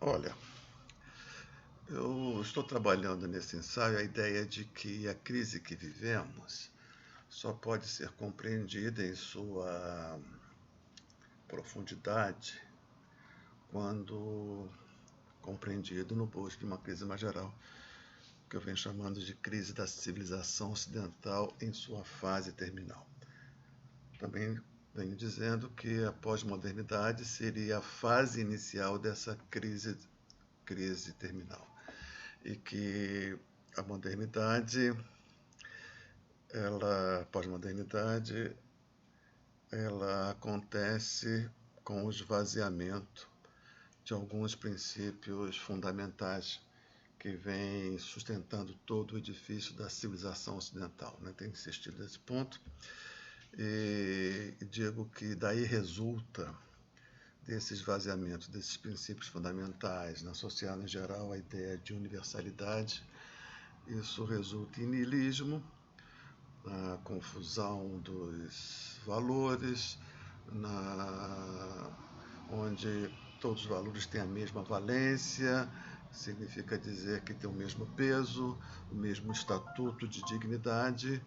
Olha, eu estou trabalhando nesse ensaio a ideia de que a crise que vivemos só pode ser compreendida em sua profundidade quando compreendido no bojo de uma crise mais geral, que eu venho chamando de crise da civilização ocidental em sua fase terminal. Também venho dizendo que a pós-modernidade seria a fase inicial dessa crise terminal. E que a modernidade, a pós-modernidade, ela acontece com o esvaziamento de alguns princípios fundamentais que vêm sustentando todo o edifício da civilização ocidental. Tenho insistido nesse ponto e digo que daí resulta desse esvaziamento, desses princípios fundamentais, associado em geral à ideia de universalidade. Isso resulta em niilismo, na confusão dos valores, onde todos os valores têm a mesma valência, significa dizer que tem o mesmo peso, o mesmo estatuto de dignidade,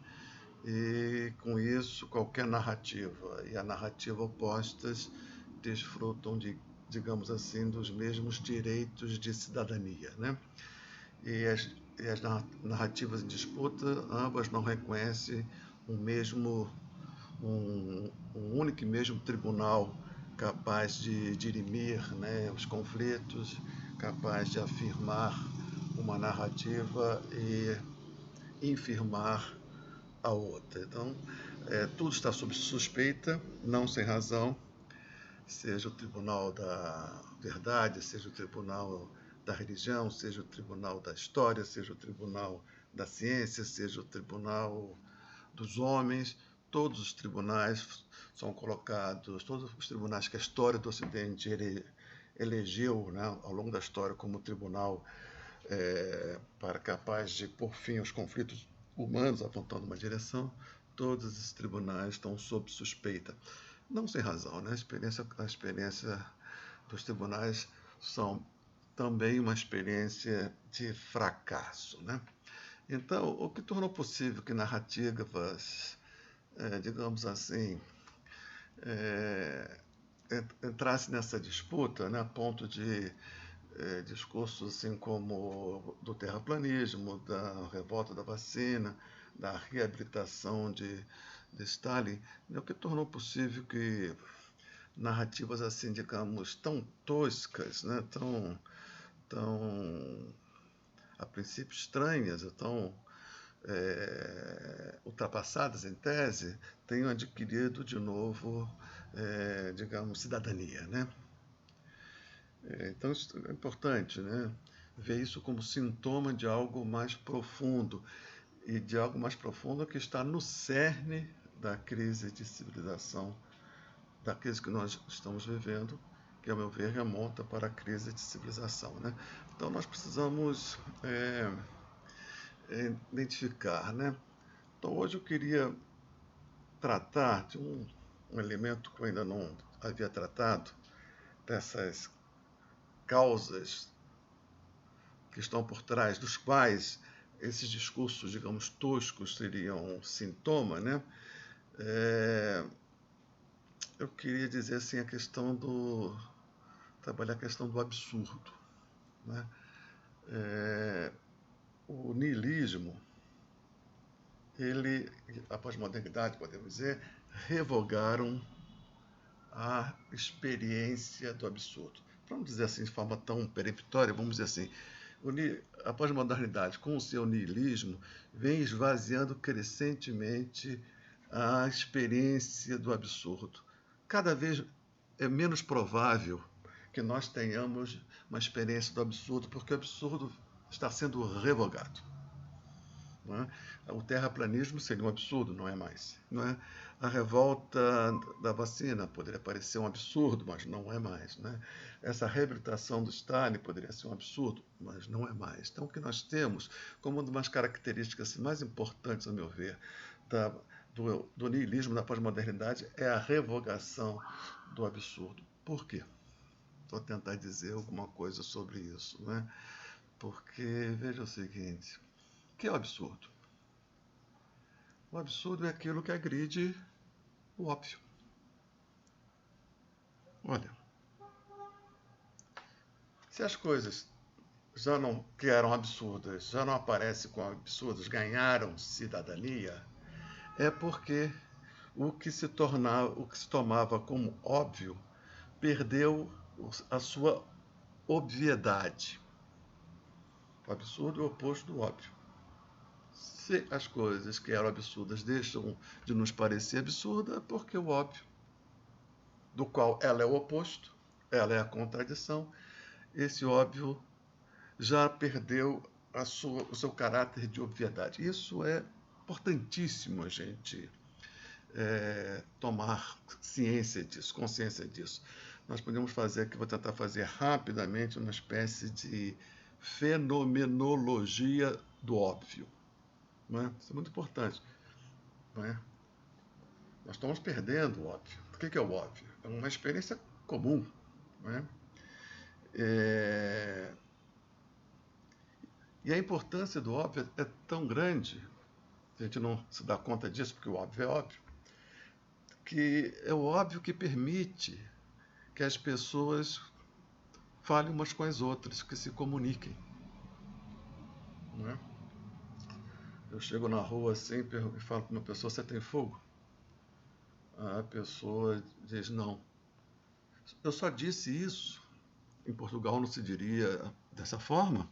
e com isso qualquer narrativa e a narrativa opostas desfrutam digamos assim, dos mesmos direitos de cidadania, E as narrativas em disputa, ambas não reconhecem um único e mesmo tribunal capaz de dirimir os conflitos, capaz de afirmar uma narrativa e infirmar a outra. Então, tudo está sob suspeita, não sem razão, seja o tribunal da verdade, seja o tribunal da religião, seja o tribunal da história, seja o tribunal da ciência, seja o tribunal dos homens. Todos os tribunais são colocados, todos os tribunais que a história do Ocidente elegeu ao longo da história como tribunal para capaz de pôr fim aos conflitos humanos, apontando uma direção, todos esses tribunais estão sob suspeita. Não sem razão, A experiência dos tribunais são também uma experiência de fracasso, Então, o que tornou possível que narrativas, digamos assim, entrasse nessa disputa, a ponto de discursos assim como do terraplanismo, da revolta da vacina, da reabilitação de Stalin, o que tornou possível que narrativas assim, digamos, tão toscas, tão a princípio estranhas, tão ultrapassadas em tese, tenham adquirido de novo, digamos, cidadania, Então, isso é importante, ver isso como sintoma de algo mais profundo, e de algo mais profundo que está no cerne da crise de civilização, da crise que nós estamos vivendo, que, a meu ver, remonta para a crise de civilização. Então, nós precisamos identificar. Então, hoje eu queria tratar de um elemento que eu ainda não havia tratado, dessas causas que estão por trás, dos quais esses discursos, digamos, toscos seriam sintoma, eu queria dizer assim trabalhar a questão do absurdo, O niilismo, a pós-modernidade, podemos dizer, revogaram a experiência do absurdo. Para não dizer assim de forma tão peremptória, vamos dizer assim, a pós-modernidade, com o seu niilismo, vem esvaziando crescentemente a experiência do absurdo. Cada vez é menos provável que nós tenhamos uma experiência do absurdo, porque o absurdo está sendo revogado. O terraplanismo seria um absurdo, não é mais. A revolta da vacina poderia parecer um absurdo, mas não é mais. Essa reabilitação do Stalin poderia ser um absurdo, mas não é mais. Então, o que nós temos como uma das características mais importantes, a meu ver, do niilismo da pós-modernidade é a revogação do absurdo. Por quê? Vou tentar dizer alguma coisa sobre isso, né? Porque, veja o seguinte, o que é o absurdo? O absurdo é aquilo que agride o óbvio. Olha, se as coisas já não, que eram absurdas, já não aparecem como absurdas, ganharam cidadania, é porque o que se tomava como óbvio, perdeu a sua obviedade. O absurdo é o oposto do óbvio. Se as coisas que eram absurdas deixam de nos parecer absurdas, é porque o óbvio, do qual ela é o oposto, ela é a contradição, esse óbvio já perdeu o seu caráter de obviedade. Isso é importantíssimo a gente tomar ciência disso, consciência disso. Nós podemos fazer aqui, vou tentar fazer rapidamente, uma espécie de fenomenologia do óbvio. Não é? Isso é muito importante. Não é? Nós estamos perdendo o óbvio. O que é o óbvio? É uma experiência comum. Não é? E a importância do óbvio é tão grande, a gente não se dá conta disso, porque o óbvio é óbvio, que é o óbvio que permite que as pessoas falem umas com as outras, que se comuniquem. Não é? Eu chego na rua assim e falo para uma pessoa, você tem fogo? A pessoa diz, não. Eu só disse isso. Em Portugal não se diria dessa forma,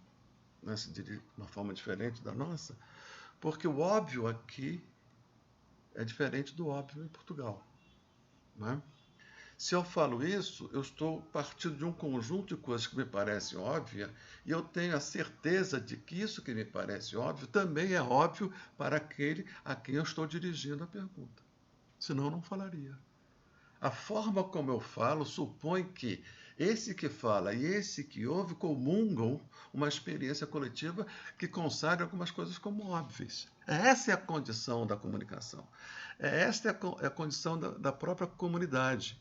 né? Se diria de uma forma diferente da nossa, porque o óbvio aqui é diferente do óbvio em Portugal. Né? Se eu falo isso, eu estou partindo de um conjunto de coisas que me parecem óbvias e eu tenho a certeza de que isso que me parece óbvio também é óbvio para aquele a quem eu estou dirigindo a pergunta. Senão eu não falaria. A forma como eu falo supõe que esse que fala e esse que ouve comungam uma experiência coletiva que consagra algumas coisas como óbvias. Essa é a condição da comunicação. Esta é a condição da própria comunidade.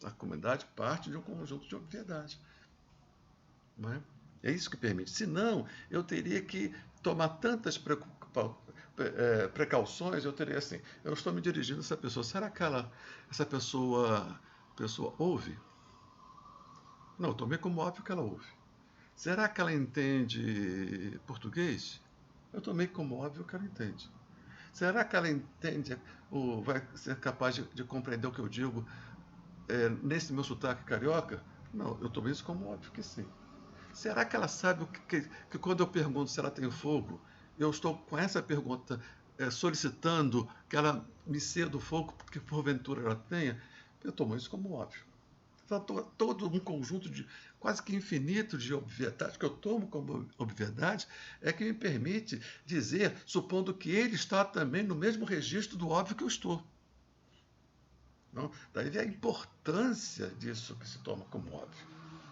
A comunidade parte de um conjunto de obviedade. Não é? É isso que permite. Senão, eu teria que tomar tantas precauções, eu teria assim, eu estou me dirigindo a essa pessoa, será que essa pessoa ouve? Não, eu tomei como óbvio que ela ouve. Será que ela entende português? Eu tomei como óbvio que ela entende. Será que ela entende, ou vai ser capaz de compreender o que eu digo nesse meu sotaque carioca? Não, eu tomei isso como óbvio que sim. Será que ela sabe que quando eu pergunto se ela tem fogo, eu estou com essa pergunta solicitando que ela me ceda o fogo porque porventura ela tenha? Eu tomo isso como óbvio. Então, todo um conjunto de quase que infinito de obviedades que eu tomo como obviedade é que me permite dizer, supondo que ele está também no mesmo registro do óbvio que eu estou. Não? Daí vem a importância disso que se toma como óbvio.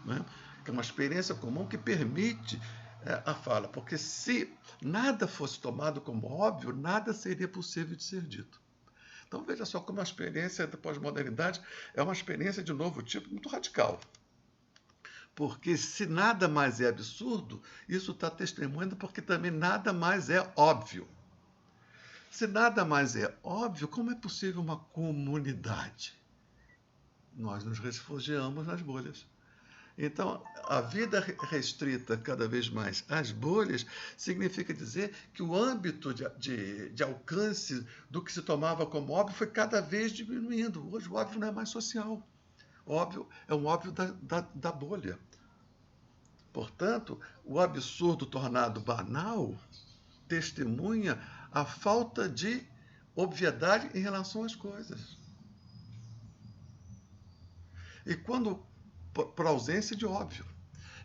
Né? Que é uma experiência comum que permite a fala, porque se nada fosse tomado como óbvio, nada seria possível de ser dito. Então veja só como a experiência da pós-modernidade é uma experiência de novo tipo muito radical. Porque se nada mais é absurdo, isso está testemunhando porque também nada mais é óbvio. Se nada mais é óbvio, como é possível uma comunidade? Nós nos refugiamos nas bolhas. Então, a vida restrita cada vez mais às bolhas significa dizer que o âmbito de alcance do que se tomava como óbvio foi cada vez diminuindo. Hoje o óbvio não é mais social. Óbvio é um óbvio da bolha. Portanto, o absurdo tornado banal testemunha a falta de obviedade em relação às coisas. E quando por ausência de óbvio.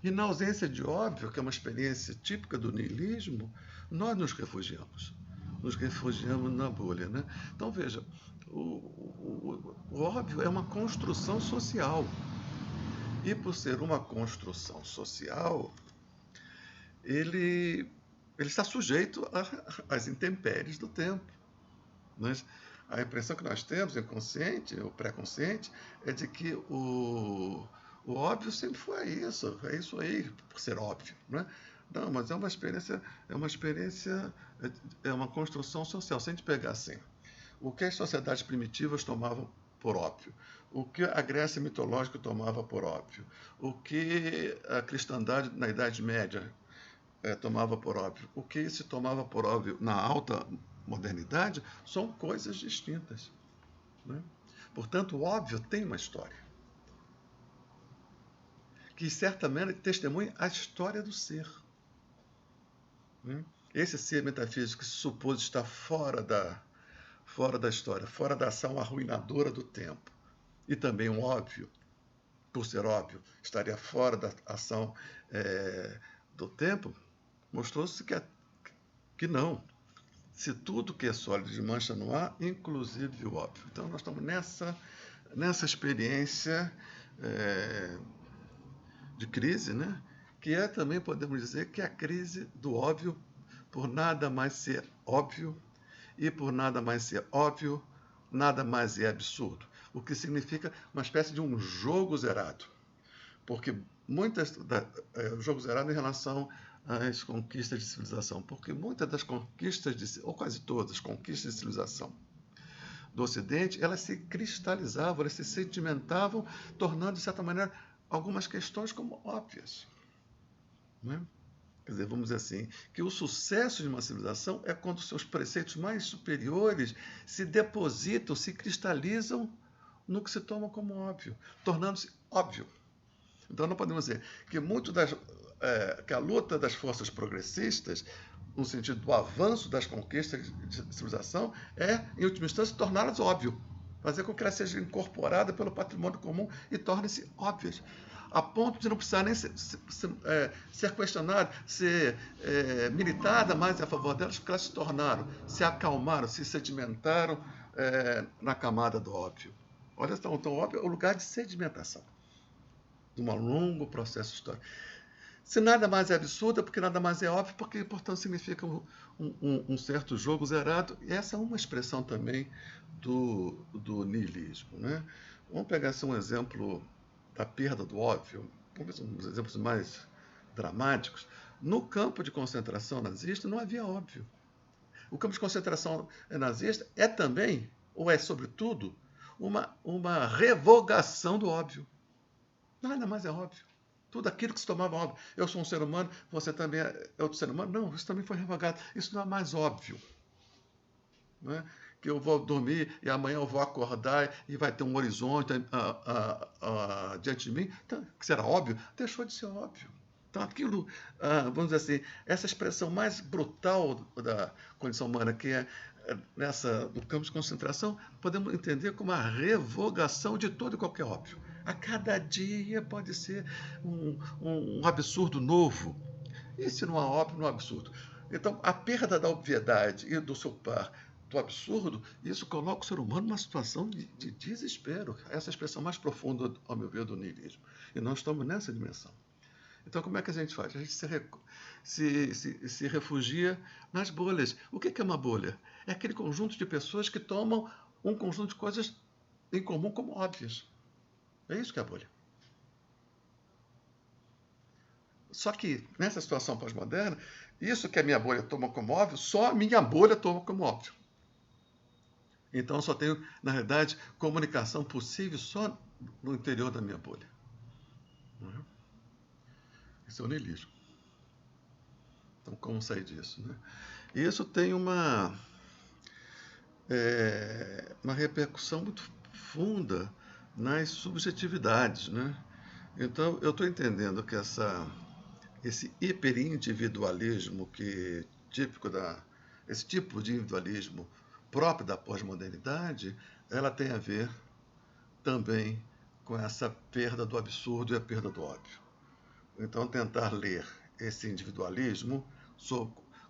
E na ausência de óbvio, que é uma experiência típica do niilismo, nós nos refugiamos. Nos refugiamos na bolha. Né? Então, veja, o óbvio é uma construção social. E por ser uma construção social, ele está sujeito às intempéries do tempo. Mas a impressão que nós temos, inconsciente ou pré-consciente, é de que O óbvio sempre foi isso, é isso aí, por ser óbvio, né? Não, mas é uma construção social. Se a gente pegar assim, o que as sociedades primitivas tomavam por óbvio, o que a Grécia mitológica tomava por óbvio, o que a cristandade na Idade Média tomava por óbvio, o que se tomava por óbvio na alta modernidade, são coisas distintas, né? Portanto, o óbvio tem uma história, que certamente testemunha a história do ser, né? Esse ser metafísico que se supôs estar fora da história, fora da ação arruinadora do tempo, e também um óbvio, por ser óbvio, estaria fora da ação do tempo, mostrou-se que não. Se tudo que é sólido mancha no ar, inclusive o óbvio. Então, nós estamos nessa experiência de crise, né? Que também, podemos dizer, que é a crise do óbvio, por nada mais ser óbvio, e por nada mais ser óbvio, nada mais é absurdo. O que significa uma espécie de um jogo zerado. Porque o jogo zerado em relação às conquistas de civilização, porque muitas das conquistas, ou quase todas as conquistas de civilização do Ocidente, elas se cristalizavam, elas se sedimentavam, tornando, de certa maneira, algumas questões como óbvias, né? Quer dizer, vamos dizer assim, que o sucesso de uma civilização é quando seus preceitos mais superiores se depositam, se cristalizam no que se toma como óbvio, tornando-se óbvio. Então, não podemos dizer que que a luta das forças progressistas, no sentido do avanço das conquistas de civilização, em última instância, torná-las óbvio, fazer com que elas sejam incorporadas pelo patrimônio comum e tornem-se óbvias, a ponto de não precisar nem ser questionada, ser militada mais a favor delas, porque elas se tornaram, se acalmaram, se sedimentaram na camada do óbvio. Olha só, então, óbvio é o lugar de sedimentação de um longo processo histórico. Se nada mais é absurdo, é porque nada mais é óbvio, porque, portanto, significa um certo jogo zerado. E essa é uma expressão também do niilismo, né? Vamos pegar assim, um exemplo da perda do óbvio, vamos ver uns exemplos mais dramáticos. No campo de concentração nazista não havia óbvio. O campo de concentração nazista é também, ou é sobretudo, uma revogação do óbvio. Nada mais é óbvio. Tudo aquilo que se tomava óbvio. Eu sou um ser humano, você também é outro ser humano. Não, isso também foi revogado. Isso não é mais óbvio. Não é? Que eu vou dormir e amanhã eu vou acordar e vai ter um horizonte diante de mim. Então, que será óbvio? Deixou de ser óbvio. Então, aquilo, vamos dizer assim, essa expressão mais brutal da condição humana, que é no campo de concentração, podemos entender como a revogação de todo e qualquer óbvio. A cada dia pode ser um absurdo novo. E se não há óbvio, não há absurdo. Então, a perda da obviedade e do seu par do absurdo, isso coloca o ser humano numa situação de desespero. Essa é a expressão mais profunda, ao meu ver, do niilismo. E nós estamos nessa dimensão. Então, como é que a gente faz? A gente se refugia nas bolhas. O que é uma bolha? É aquele conjunto de pessoas que tomam um conjunto de coisas em comum como óbvias. É isso que é a bolha. Só que, nessa situação pós-moderna, isso que a minha bolha toma como óbvio, só a minha bolha toma como óbvio. Então, eu só tenho, na realidade, comunicação possível só no interior da minha bolha. Não é? Esse é o niilismo. Então, como sair disso? Né? E isso tem uma repercussão muito funda nas subjetividades. Né? Então, eu estou entendendo que esse hiperindividualismo esse tipo de individualismo próprio da pós-modernidade, ela tem a ver também com essa perda do absurdo e a perda do óbvio. Então, tentar ler esse individualismo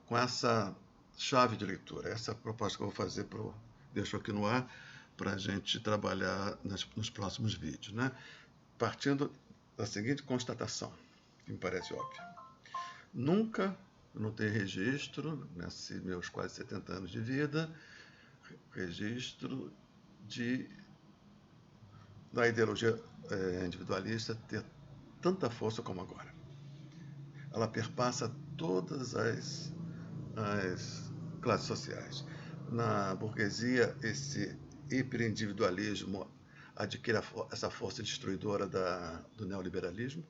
com essa chave de leitura. Essa é a proposta que eu vou fazer, deixo aqui no ar, para a gente trabalhar nos próximos vídeos. Né? Partindo da seguinte constatação, que me parece óbvia. Nunca, não tenho registro, nesses meus quase 70 anos de vida, registro de da ideologia individualista ter tanta força como agora. Ela perpassa todas as classes sociais. Na burguesia, esse hiperindividualismo adquire essa força destruidora do neoliberalismo,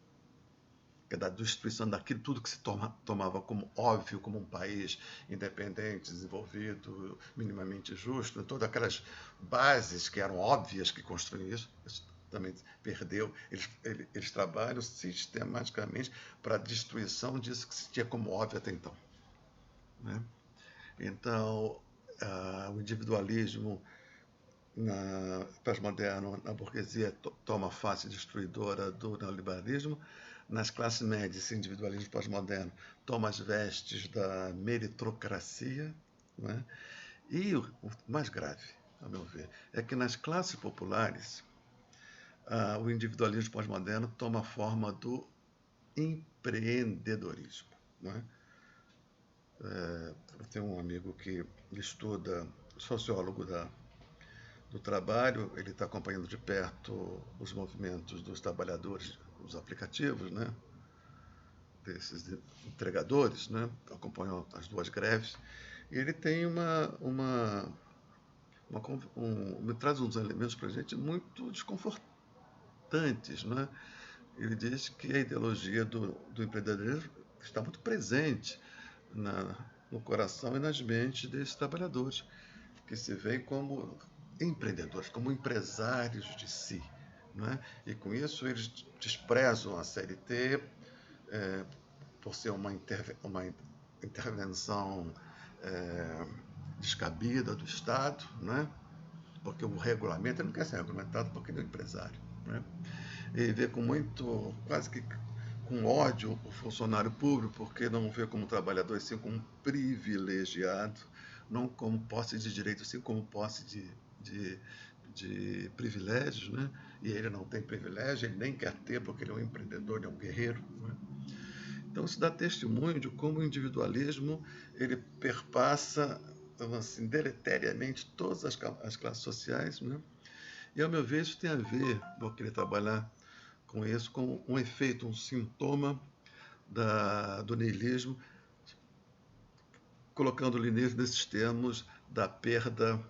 que é da destruição daquilo tudo que se tomava como óbvio, como um país independente, desenvolvido, minimamente justo, todas aquelas bases que eram óbvias que construíam isso também perdeu. Eles trabalham sistematicamente para a destruição disso que se tinha como óbvio até então, né? Então, o individualismo pós-moderno, na burguesia, toma a face destruidora do neoliberalismo. Nas classes médias, esse individualismo pós-moderno toma as vestes da meritocracia, né? E o mais grave, a meu ver, é que nas classes populares, o individualismo pós-moderno toma a forma do empreendedorismo, né? Eu tenho um amigo que estuda, sociólogo do trabalho, ele está acompanhando de perto os movimentos dos trabalhadores, os aplicativos, né? Desses entregadores, né? Acompanhou as duas greves, e ele tem me traz uns elementos para a gente muito desconfortantes, né? Ele diz que a ideologia do empreendedorismo está muito presente no coração e nas mentes desses trabalhadores, que se veem como empreendedores, como empresários de si, né? E com isso eles desprezam a CLT por ser uma intervenção descabida do Estado, né? Porque o regulamento, ele não quer ser regulamentado porque ele é um empresário, né? E vê com muito, quase que com ódio o funcionário público, porque não vê como trabalhador, sim como privilegiado, não como posse de direitos, sim como posse de privilégios, né? E ele não tem privilégio, ele nem quer ter, porque ele é um empreendedor, ele é um guerreiro, né? Então, isso dá testemunho de como o individualismo ele perpassa, assim, deleteriamente todas as classes sociais, né? E, ao meu ver, isso tem a ver, vou querer trabalhar com isso, com um efeito, um sintoma do niilismo, colocando o niilismo nesses termos da perda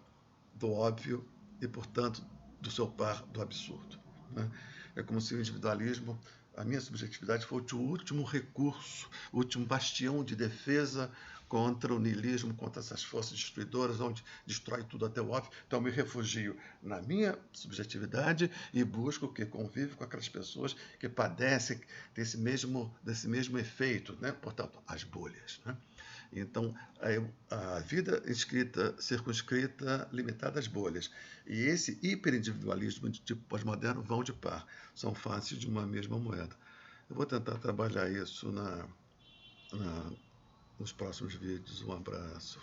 do óbvio e, portanto, do seu par do absurdo, né? É como se o individualismo, a minha subjetividade, fosse o último recurso, o último bastião de defesa contra o niilismo, contra essas forças destruidoras, onde destrói tudo até o óbvio. Então, eu me refugio na minha subjetividade e busco que convive com aquelas pessoas que padecem desse mesmo efeito, né? Portanto, as bolhas, né? Então, a vida circunscrita, limitada às bolhas. E esse hiperindividualismo de tipo pós-moderno vão de par, são faces de uma mesma moeda. Eu vou tentar trabalhar isso nos próximos vídeos. Um abraço.